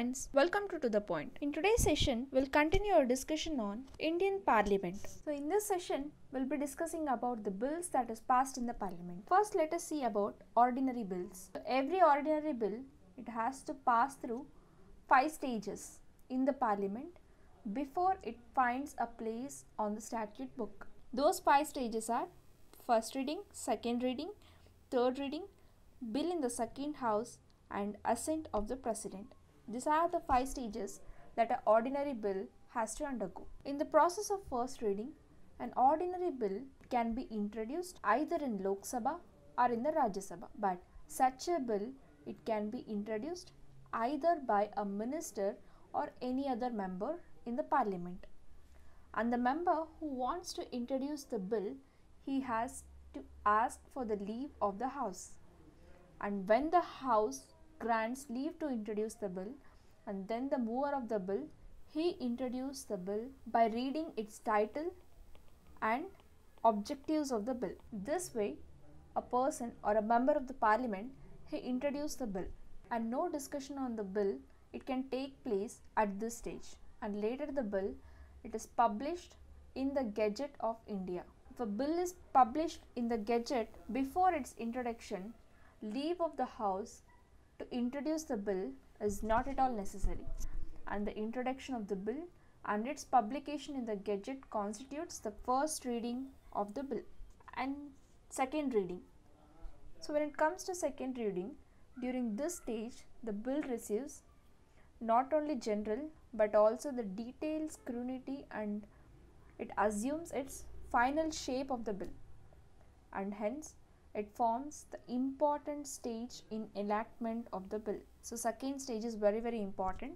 friends, welcome to the Point. In today's session, we'll continue our discussion on Indian Parliament. So in this session, we'll be discussing about the bills that is passed in the Parliament. First, let us see about ordinary bills. So every ordinary bill, it has to pass through 5 stages in the Parliament before it finds a place on the statute book. Those 5 stages are first reading, second reading, third reading, bill in the second house, and assent of the president. These are the 5 stages that an ordinary bill has to undergo. In the process of first reading, an ordinary bill can be introduced either in Lok Sabha or in the Rajya Sabha. But such a bill, it can be introduced either by a minister or any other member in the parliament. And the member who wants to introduce the bill, he has to ask for the leave of the house. And when the house grants leave to introduce the bill, and then the mover of the bill, he introduces the bill by reading its title and objectives of the bill. This way, a person or a member of the parliament, he introduced the bill, and no discussion on the bill, it can take place at this stage. And later the bill, it is published in the Gazette of India. If a bill is published in the Gazette before its introduction, leave of the house to introduce the bill is not at all necessary, and the introduction of the bill and its publication in the Gazette constitutes the first reading of the bill. And second reading. So when it comes to second reading, during this stage the bill receives not only general but also the detailed scrutiny, and it assumes its final shape of the bill, and hence it forms the important stage in enactment of the bill. So second stage is very important.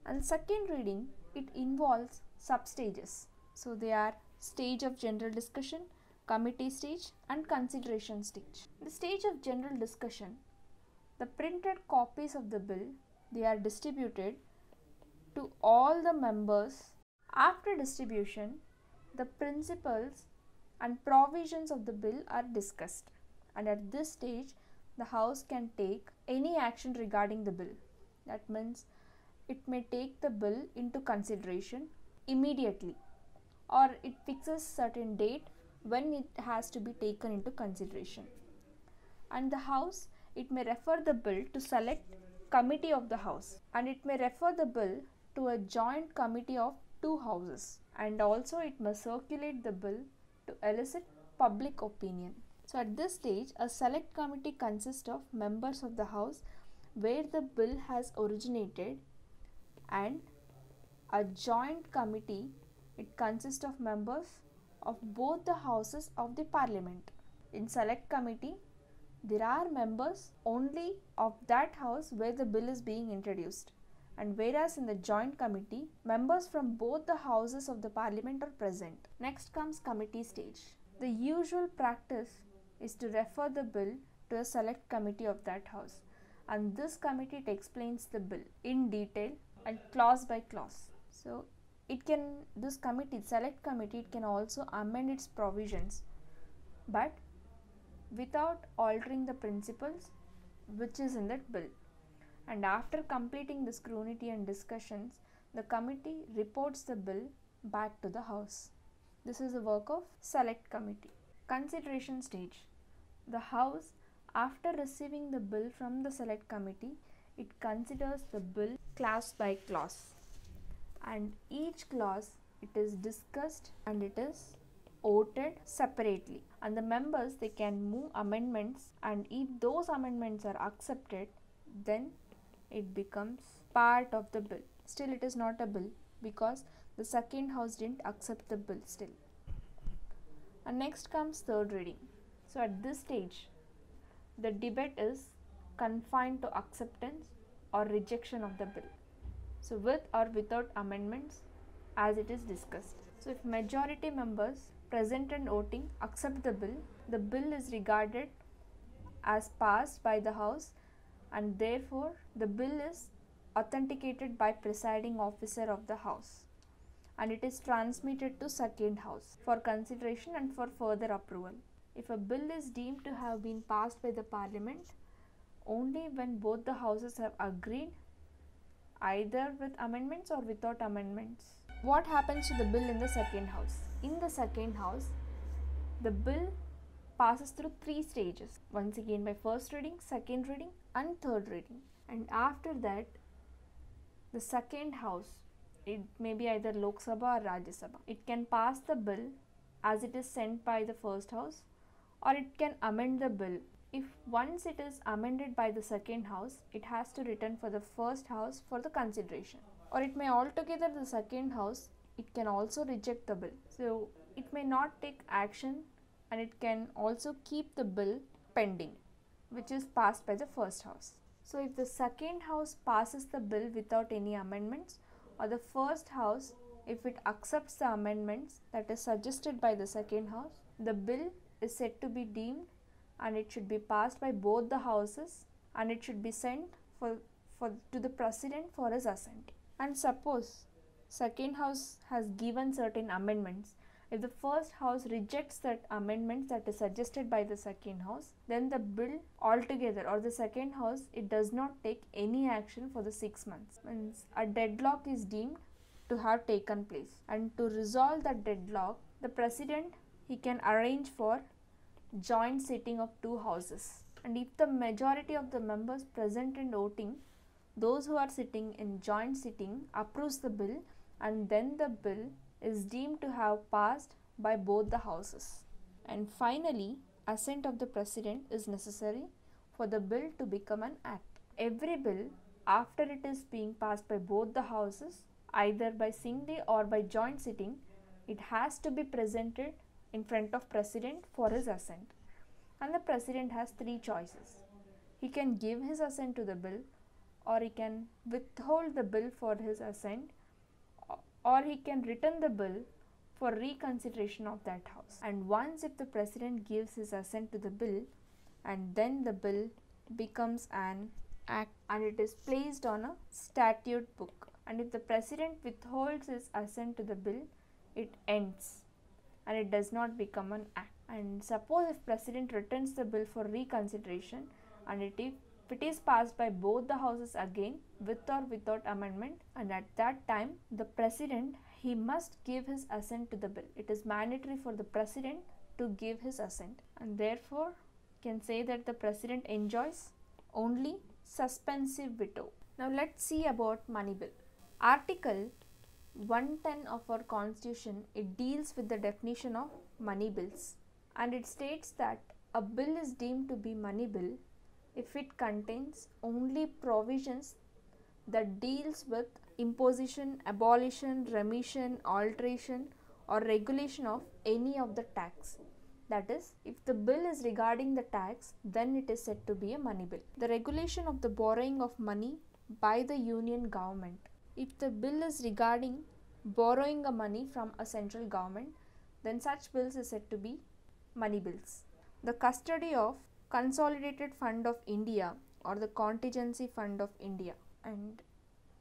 And second reading, it involves sub-stages. So they are stage of general discussion, committee stage, and consideration stage. The stage of general discussion, the printed copies of the bill, they are distributed to all the members. After distribution, the principles and provisions of the bill are discussed, and at this stage the house can take any action regarding the bill. That means it may take the bill into consideration immediately, or it fixes certain date when it has to be taken into consideration. And the house, it may refer the bill to select committee of the house, and it may refer the bill to a joint committee of 2 houses, and also it must circulate the bill to elicit public opinion. So at this stage, a select committee consists of members of the house where the bill has originated, and a joint committee, it consists of members of both the houses of the parliament. In select committee, there are members only of that house where the bill is being introduced, and whereas in the joint committee, members from both the houses of the parliament are present. Next comes committee stage. The usual practice is to refer the bill to a select committee of that house, and this committee explains the bill in detail and clause by clause. So this committee, select committee, it can also amend its provisions, but without altering the principles which is in that bill. And after completing the scrutiny and discussions, the committee reports the bill back to the house. This is the work of select committee. Consideration stage. The house, after receiving the bill from the select committee, it considers the bill clause by clause, and each clause, it is discussed and it is voted separately, and the members, they can move amendments, and if those amendments are accepted, then it becomes part of the bill. Still it is not a bill because the second house didn't accept the bill still. And next comes third reading. So at this stage, the debate is confined to acceptance or rejection of the bill, so with or without amendments as it is discussed. So if majority members present and voting accept the bill is regarded as passed by the house, and therefore the bill is authenticated by presiding officer of the house, and it is transmitted to second house for consideration and for further approval. If a bill is deemed to have been passed by the parliament only when both the houses have agreed either with amendments or without amendments. What happens to the bill in the second house? In the second house, the bill passes through 3 stages. Once again by first reading, second reading and third reading. And after that, the second house, it may be either Lok Sabha or Rajya Sabha, it can pass the bill as it is sent by the first house, or it can amend the bill. If once it is amended by the second house, it has to return for the first house for the consideration. Or it may altogether the second house, it can also reject the bill. So it may not take action, and it can also keep the bill pending, which is passed by the first house. So if the second house passes the bill without any amendments, or the first house, if it accepts the amendments that is suggested by the second house, the bill is said to be deemed, and it should be passed by both the houses, and it should be sent to the President for his assent. And suppose second house has given certain amendments, if the first house rejects that amendment that is suggested by the second house, then the bill altogether, or the second house, it does not take any action for the 6 months. Means a deadlock is deemed to have taken place, and to resolve that deadlock, the President, he can arrange for joint sitting of 2 houses. And if the majority of the members present and voting, those who are sitting in joint sitting approves the bill, and then the bill is deemed to have passed by both the houses. And finally, assent of the President is necessary for the bill to become an act. Every bill, after it is being passed by both the houses, either by singly or by joint sitting, it has to be presented in front of President for his assent. And the President has 3 choices. He can give his assent to the bill, or he can withhold the bill for his assent, or he can return the bill for reconsideration of that house. And once if the President gives his assent to the bill, and then the bill becomes an act, and it is placed on a statute book. And if the President withholds his assent to the bill, it ends, and it does not become an act. And suppose if President returns the bill for reconsideration, and if it is passed by both the houses again, with or without amendment, and at that time the President, he must give his assent to the bill. It is mandatory for the President to give his assent, and therefore can say that the President enjoys only suspensive veto. Now let's see about money bill. Article 110 of our Constitution, it deals with the definition of money bills, and it states that a bill is deemed to be money bill if it contains only provisions that deals with imposition, abolition, remission, alteration or regulation of any of the tax. That is, if the bill is regarding the tax, then it is said to be a money bill. The regulation of the borrowing of money by the union government. If the bill is regarding borrowing a money from a central government, then such bills is said to be money bills. The custody of Consolidated Fund of India or the Contingency Fund of India, and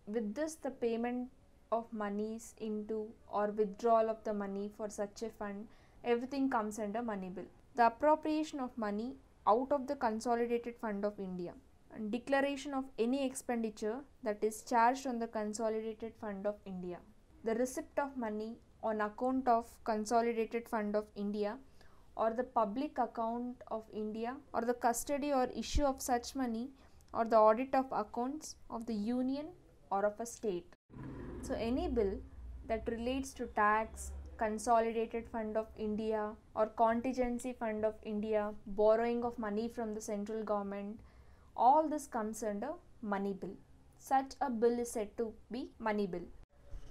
with this the payment of monies into or withdrawal of the money for such a fund, everything comes under money bill. The appropriation of money out of the Consolidated Fund of India, and declaration of any expenditure that is charged on the Consolidated Fund of India. The receipt of money on account of Consolidated Fund of India or the public account of India, or the custody or issue of such money, or the audit of accounts of the union or of a state. So any bill that relates to tax, Consolidated Fund of India or Contingency Fund of India, borrowing of money from the central government, all this comes under money bill. Such a bill is said to be money bill.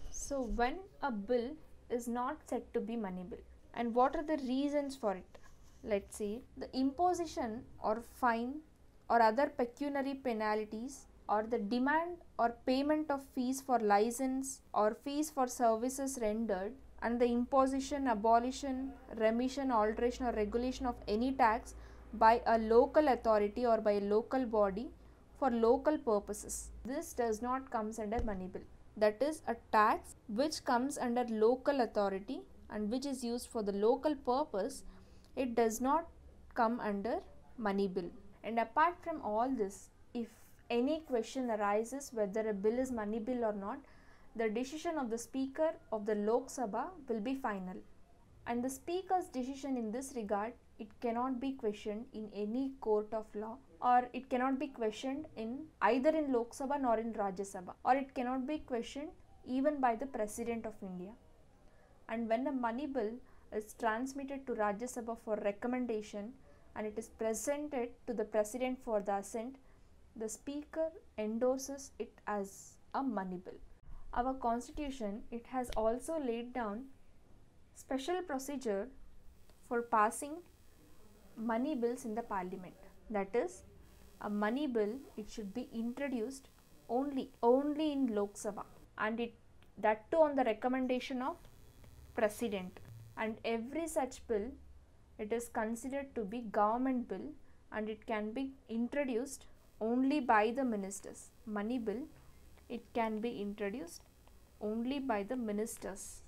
So when a bill is not said to be money bill, and what are the reasons for it? Let's see. The imposition or fine or other pecuniary penalties, or the demand or payment of fees for license or fees for services rendered, and the imposition, abolition, remission, alteration or regulation of any tax by a local authority or by a local body for local purposes. This does not come under money bill. That is, a tax which comes under local authority and which is used for the local purpose, it does not come under money bill. And apart from all this, if any question arises whether a bill is money bill or not, the decision of the Speaker of the Lok Sabha will be final. And the Speaker's decision in this regard, it cannot be questioned in any court of law, or it cannot be questioned in either in Lok Sabha nor in Rajya Sabha, or it cannot be questioned even by the President of India. And when a money bill is transmitted to Rajya Sabha for recommendation and it is presented to the President for the assent, the Speaker endorses it as a money bill. Our Constitution, it has also laid down special procedure for passing money bills in the Parliament. That is, a money bill, it should be introduced only in Lok Sabha, and that too on the recommendation of President. And every such bill, it is considered to be government bill, and it can be introduced only by the ministers. Money bill, it can be introduced only by the ministers.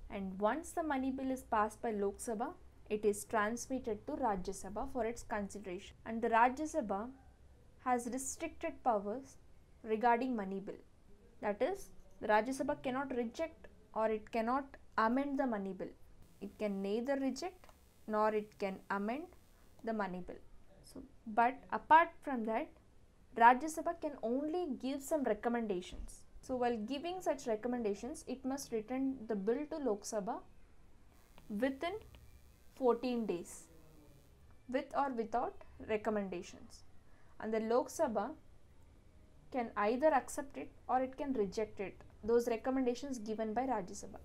And once the money bill is passed by Lok Sabha, it is transmitted to Rajya Sabha for its consideration. And the Rajya Sabha has restricted powers regarding money bill. That is, the Rajya Sabha cannot reject or it cannot amend the money bill. It can neither reject nor it can amend the money bill. But apart from that, Rajya Sabha can only give some recommendations. So while giving such recommendations, it must return the bill to Lok Sabha within 14 days, with or without recommendations. And the Lok Sabha can either accept it or it can reject it, those recommendations given by Rajya Sabha.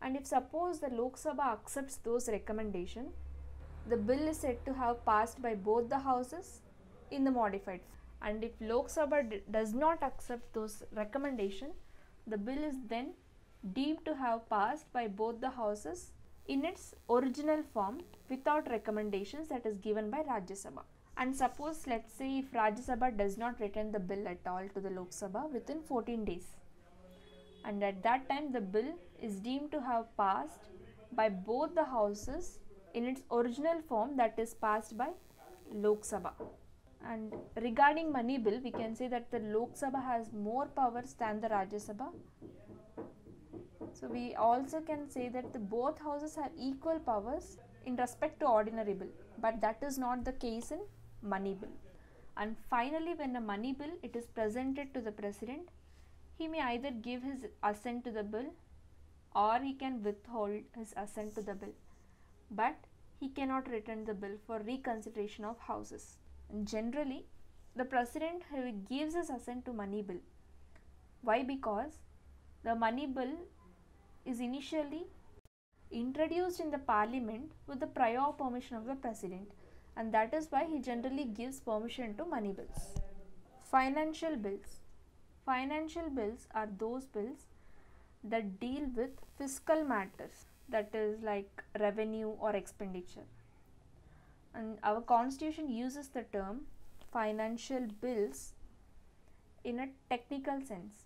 And if suppose the Lok Sabha accepts those recommendations, the bill is said to have passed by both the houses in the modified form. And if Lok Sabha does not accept those recommendations, the bill is then deemed to have passed by both the houses in its original form without recommendations that is given by Rajya Sabha. And suppose, let's say, if Rajya Sabha does not return the bill at all to the Lok Sabha within 14 days, and at that time the bill is deemed to have passed by both the houses in its original form that is passed by Lok Sabha. And regarding money bill, we can say that the Lok Sabha has more powers than the Rajya Sabha. So we also can say that the both houses have equal powers in respect to ordinary bill, but that is not the case in money bill. And finally, when a money bill it is presented to the President, he may either give his assent to the bill or he can withhold his assent to the bill, but he cannot return the bill for reconsideration of houses. And generally, the President gives his assent to money bill. Why? Because the money bill is initially introduced in the Parliament with the prior permission of the President, and that is why he generally gives permission to money bills. Financial bills. Financial bills are those bills that deal with fiscal matters, that is like revenue or expenditure. And our Constitution uses the term financial bills in a technical sense.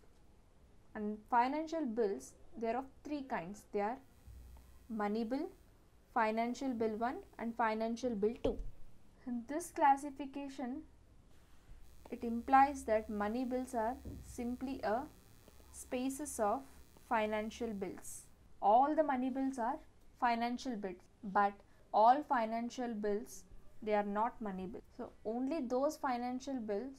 And financial bills, there are of three kinds. They are money bill, financial bill 1 and financial bill 2. And this classification, it implies that money bills are simply a species of financial bills. All the money bills are financial bills, but all financial bills, they are not money bills. So only those financial bills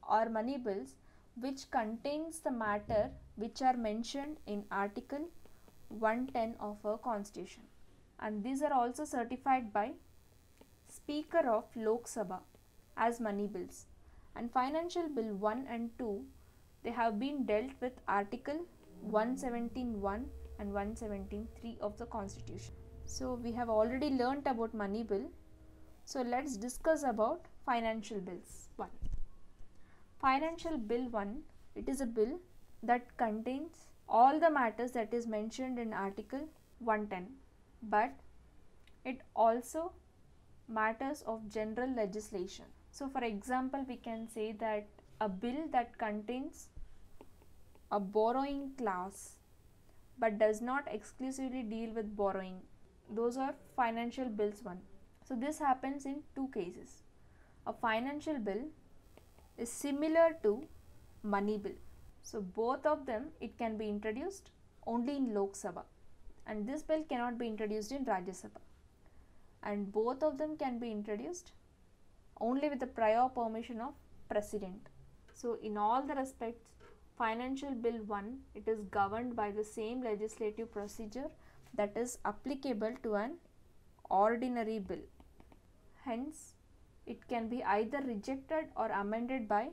or money bills which contains the matter which are mentioned in Article 110 of our Constitution. And these are also certified by Speaker of Lok Sabha as money bills. And financial bill 1 and 2, they have been dealt with Article 117.1 and 117.3 of the Constitution. So we have already learnt about money bill. So let's discuss about financial bills 1. Financial bill 1, it is a bill that contains all the matters that is mentioned in Article 110, but it also matters of general legislation. So for example, we can say that a bill that contains a borrowing clause but does not exclusively deal with borrowing, those are financial bills 1. So this happens in two cases. A financial bill is similar to money bill. So both of them, it can be introduced only in Lok Sabha, and this bill cannot be introduced in Rajya Sabha, and both of them can be introduced only with the prior permission of President. So in all the respects, Financial Bill 1, it is governed by the same legislative procedure that is applicable to an ordinary bill. Hence, it can be either rejected or amended by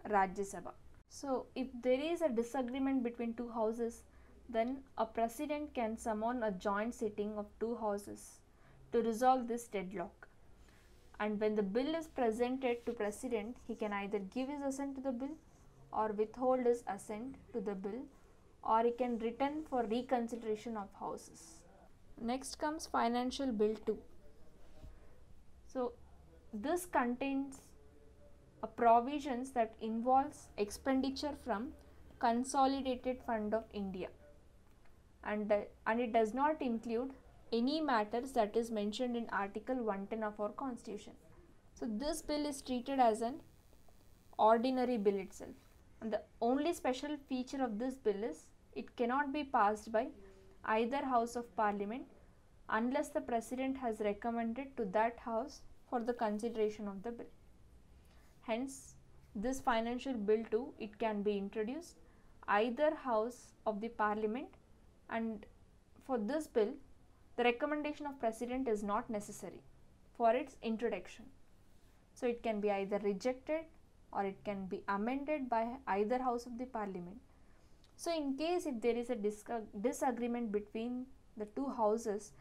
Rajya Sabha. So if there is a disagreement between two houses, then a president can summon a joint sitting of two houses to resolve this deadlock. And when the bill is presented to president, he can either give his assent to the bill or withhold his assent to the bill, or he can return for reconsideration of houses. Next comes Financial Bill 2. So this contains provisions that involves expenditure from Consolidated Fund of India, and it does not include any matters that is mentioned in Article 110 of our Constitution. So this bill is treated as an ordinary bill itself, and the only special feature of this bill is it cannot be passed by either House of Parliament unless the President has recommended to that house for the consideration of the bill. Hence, this Financial Bill 2, it can be introduced either House of the Parliament, and for this bill, the recommendation of President is not necessary for its introduction. So it can be either rejected or it can be amended by either House of the Parliament. So in case if there is a disagreement between the two houses,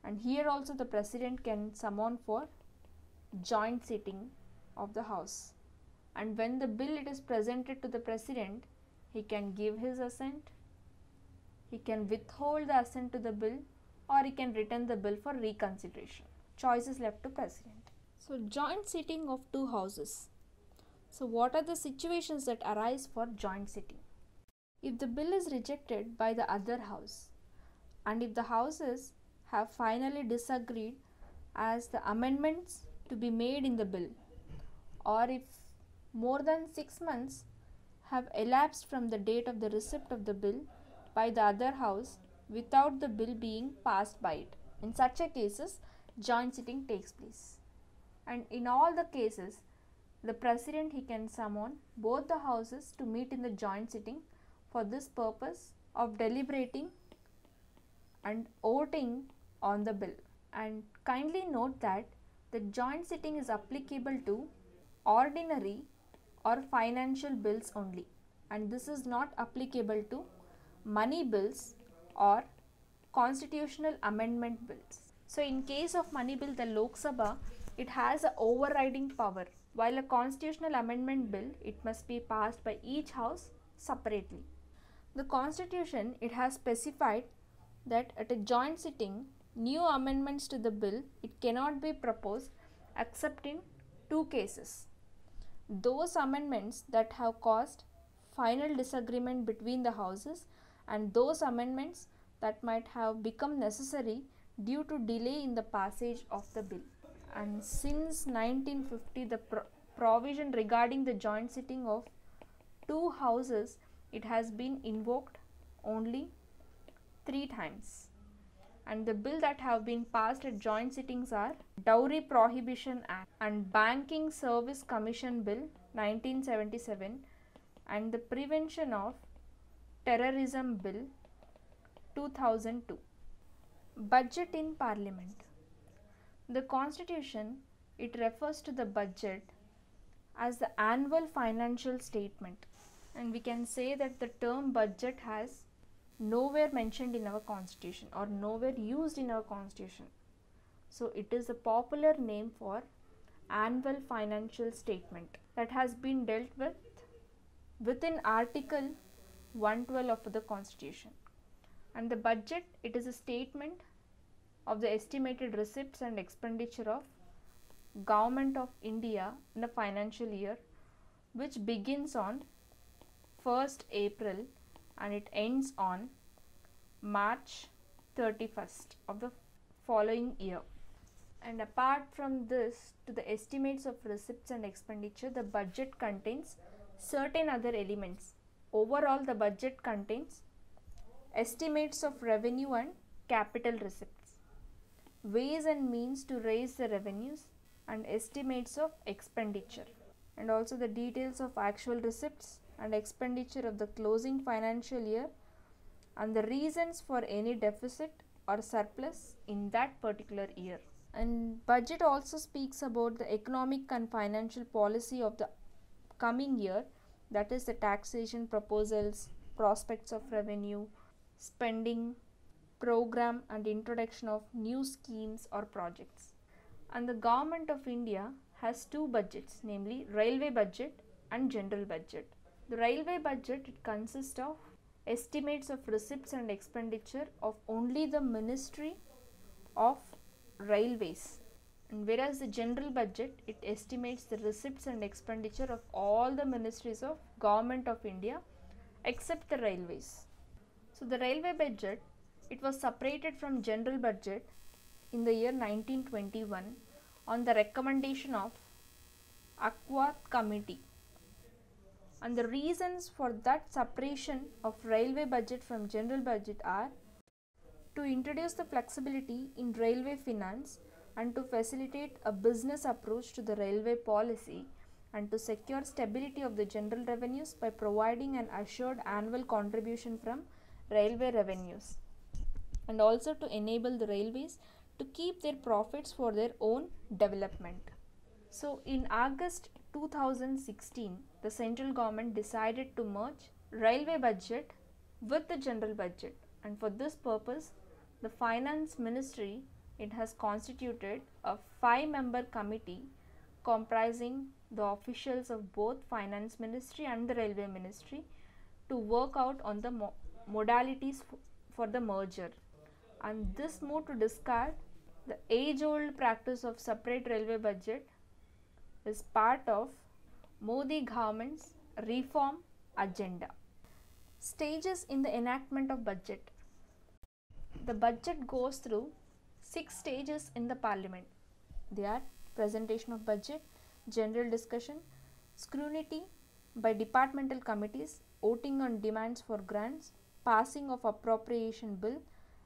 and here also the President can summon for joint sitting of the House, and when the bill it is presented to the President, he can give his assent, he can withhold the assent to the bill, or he can return the bill for reconsideration. Choice is left to President. So joint sitting of two houses. So what are the situations that arise for joint sitting? If the bill is rejected by the other house, and if the houses have finally disagreed as the amendments to be made in the bill, or if more than 6 months have elapsed from the date of the receipt of the bill by the other house without the bill being passed by it, in such a cases joint sitting takes place. And in all the cases, the President, he can summon both the houses to meet in the joint sitting for this purpose of deliberating and voting on the bill. And kindly note that the joint sitting is applicable to ordinary or financial bills only, and this is not applicable to money bills or constitutional amendment bills. So in case of money bill, the Lok Sabha, it has a overriding power, while a constitutional amendment bill, it must be passed by each house separately. The Constitution, it has specified that at a joint sitting, new amendments to the bill, it cannot be proposed except in two cases. Those amendments that have caused final disagreement between the houses, and those amendments that might have become necessary due to delay in the passage of the bill. And since 1950, the provision regarding the joint sitting of two houses, it has been invoked only 3 times. And the bill that have been passed at joint sittings are Dowry Prohibition Act and Banking Service Commission Bill 1977 and the Prevention of Terrorism Bill 2002. Budget in Parliament. The Constitution, it refers to the budget as the annual financial statement, and we can say that the term budget has nowhere mentioned in our Constitution or nowhere used in our Constitution. So it is a popular name for annual financial statement that has been dealt with within Article 112 of the Constitution. And the budget, it is a statement of the estimated receipts and expenditure of Government of India in a financial year which begins on 1st April and it ends on March 31st of the following year. And apart from this, to the estimates of receipts and expenditure, the budget contains certain other elements. Overall, the budget contains estimates of revenue and capital receipts, ways and means to raise the revenues, and estimates of expenditure, and also the details of actual receipts and expenditure of the closing financial year and the reasons for any deficit or surplus in that particular year. And budget also speaks about the economic and financial policy of the coming year, that is the taxation proposals, prospects of revenue, spending, program and introduction of new schemes or projects. And the government of India has two budgets, namely railway budget and general budget. The railway budget, it consists of estimates of receipts and expenditure of only the Ministry of Railways, and whereas the general budget, it estimates the receipts and expenditure of all the ministries of Government of India except the railways. So the railway budget, it was separated from general budget in the year 1921 on the recommendation of Acquath Committee. And the reasons for that separation of railway budget from general budget are to introduce the flexibility in railway finance and to facilitate a business approach to the railway policy, and to secure stability of the general revenues by providing an assured annual contribution from railway revenues, and also to enable the railways to keep their profits for their own development. So in August 2016, the central government decided to merge railway budget with the general budget, and for this purpose the finance ministry, it has constituted a 5-member committee comprising the officials of both finance ministry and the railway ministry to work out on the modalities for the merger. And this move to discard the age-old practice of separate railway budget is part of Modi government's reform agenda. Stages in the enactment of budget. The budget goes through 6 stages in the parliament. They are presentation of budget, general discussion, scrutiny by departmental committees, voting on demands for grants, passing of appropriation bill,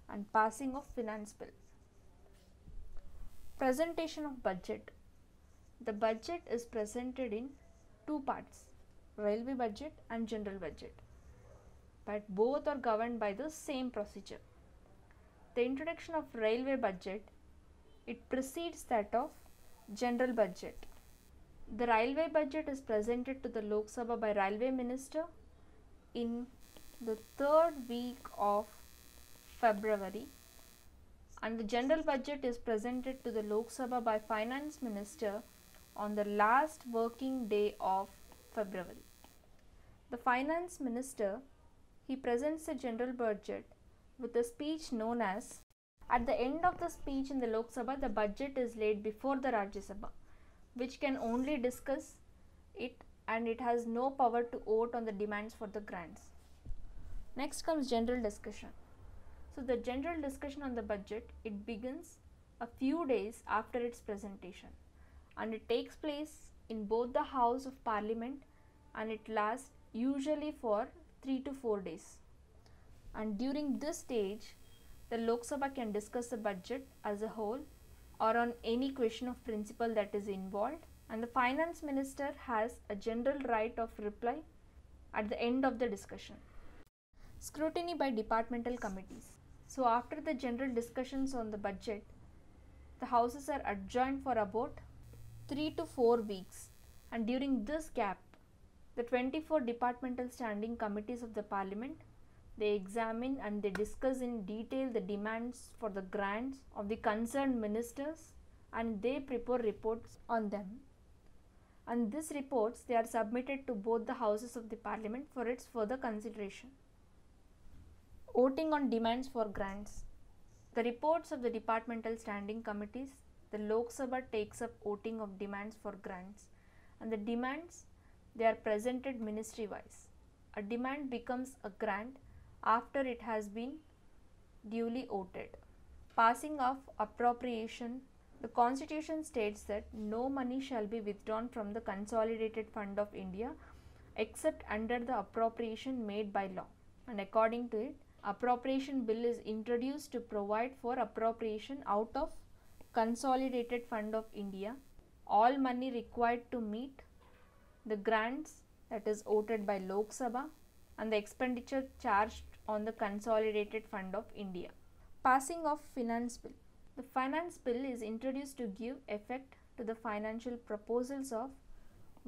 and passing of finance bill. Presentation of budget. The budget is presented in 2 parts, railway budget and general budget, but both are governed by the same procedure. The introduction of railway budget, it precedes that of general budget. The railway budget is presented to the Lok Sabha by Railway Minister in the 3rd week of February, and the general budget is presented to the Lok Sabha by Finance Minister on the last working day of February. The Finance Minister, he presents the general budget with a speech known as, at the end of the speech in the Lok Sabha, the budget is laid before the Rajya Sabha, which can only discuss it, and it has no power to vote on the demands for the grants. Next comes general discussion. So the general discussion on the budget, it begins a few days after its presentation, and it takes place in both the House of Parliament, and it lasts usually for 3 to 4 days. And during this stage, the Lok Sabha can discuss the budget as a whole or on any question of principle that is involved, and the finance minister has a general right of reply at the end of the discussion. Scrutiny by departmental committees. So after the general discussions on the budget, the houses are adjourned for about 3 to 4 weeks, and during this gap, the 24 departmental standing committees of the parliament, they examine and they discuss in detail the demands for the grants of the concerned ministers, and they prepare reports on them. And these reports, they are submitted to both the houses of the parliament for its further consideration. Voting on demands for grants. The reports of the departmental standing committees, the Lok Sabha takes up voting of demands for grants, and the demands, they are presented ministry wise. A demand becomes a grant after it has been duly voted. Passing of appropriation The Constitution states that no money shall be withdrawn from the Consolidated Fund of India except under the appropriation made by law. And according to it, appropriation bill is introduced to provide for appropriation out of Consolidated Fund of India all money required to meet the grants that is voted by Lok Sabha and the expenditure charged on the Consolidated Fund of India. Passing of Finance Bill. The Finance Bill is introduced to give effect to the financial proposals of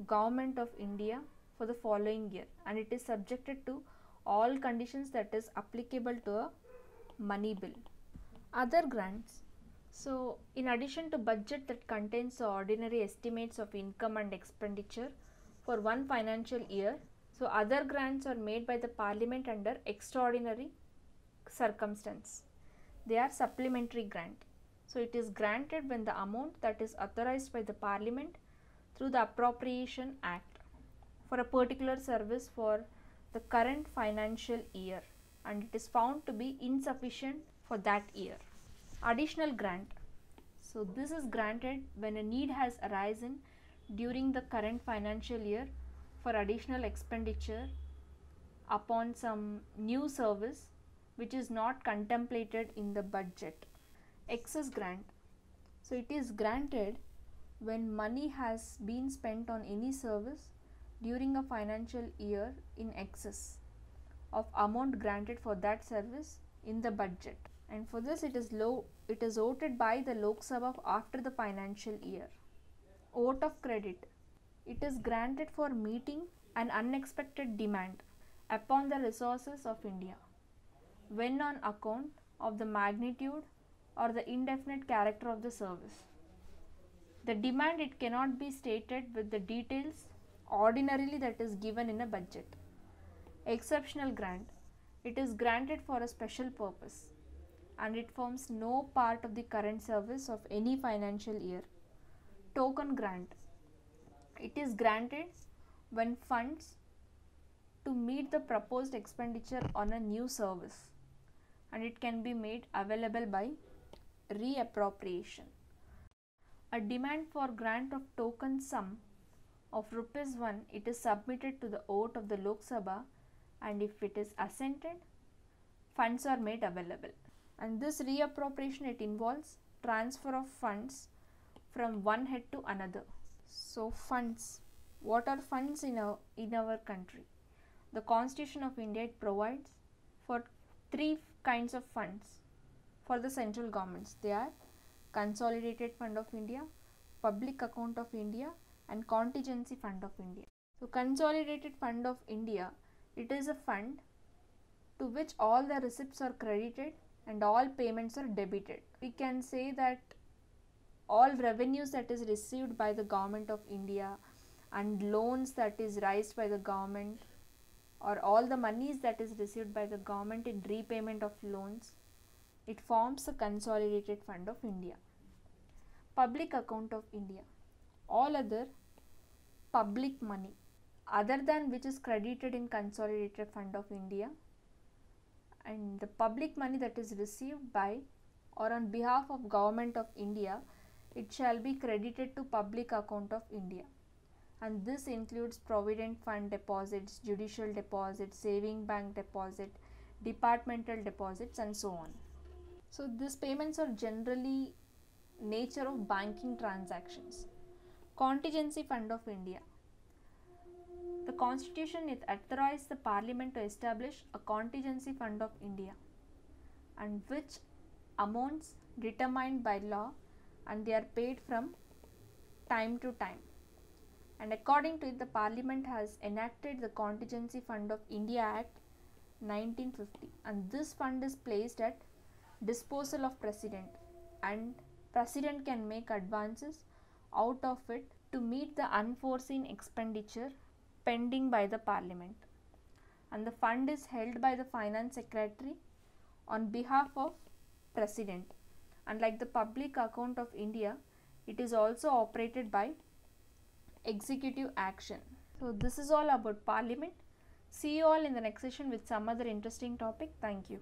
Government of India for the following year, and it is subjected to all conditions that is applicable to a money bill. Other grants. So, in addition to budget that contains the ordinary estimates of income and expenditure for one financial year, so other grants are made by the Parliament under extraordinary circumstance. They are supplementary grant. So, it is granted when the amount that is authorized by the Parliament through the Appropriation Act for a particular service for the current financial year, and it is found to be insufficient for that year. Additional grant. So, this is granted when a need has arisen during the current financial year for additional expenditure upon some new service which is not contemplated in the budget. Excess grant. So, it is granted when money has been spent on any service during a financial year in excess of amount granted for that service in the budget, and for this it is voted by the Lok Sabha after the financial year. Vote of credit. It is granted for meeting an unexpected demand upon the resources of India when on account of the magnitude or the indefinite character of the service. The demand, it cannot be stated with the details ordinarily that is given in a budget. Exceptional grant. It is granted for a special purpose and it forms no part of the current service of any financial year. Token grant. It is granted when funds to meet the proposed expenditure on a new service, and it can be made available by reappropriation. A demand for grant of token sum of ₹1, it is submitted to the vote of the Lok Sabha, and if it is assented, funds are made available. And this reappropriation, it involves transfer of funds from one head to another. So funds, what are funds in our country? The Constitution of India, it provides for three kinds of funds for the central governments. They are Consolidated Fund of India, Public Account of India, and Contingency Fund of India. So Consolidated Fund of India, it is a fund to which all the receipts are credited and all payments are debited. We can say that all revenues that is received by the Government of India and loans that is raised by the government, or all the monies that is received by the government in repayment of loans, it forms the Consolidated Fund of India. Public Account of India, all other public money other than which is credited in Consolidated Fund of India, and the public money that is received by or on behalf of Government of India, it shall be credited to Public Account of India, and this includes Provident Fund deposits, judicial deposits, saving bank deposit, departmental deposits, and so on. So these payments are generally nature of banking transactions. Contingency Fund of India. The Constitution, it authorized the Parliament to establish a Contingency Fund of India, and which amounts determined by law, and they are paid from time to time. And according to it, the Parliament has enacted the Contingency Fund of India Act 1950, and this fund is placed at disposal of President, and President can make advances out of it to meet the unforeseen expenditure pending by the Parliament, and the fund is held by the Finance Secretary on behalf of President, and like the Public Account of India, it is also operated by executive action. So this is all about Parliament. See you all in the next session with some other interesting topic. Thank you.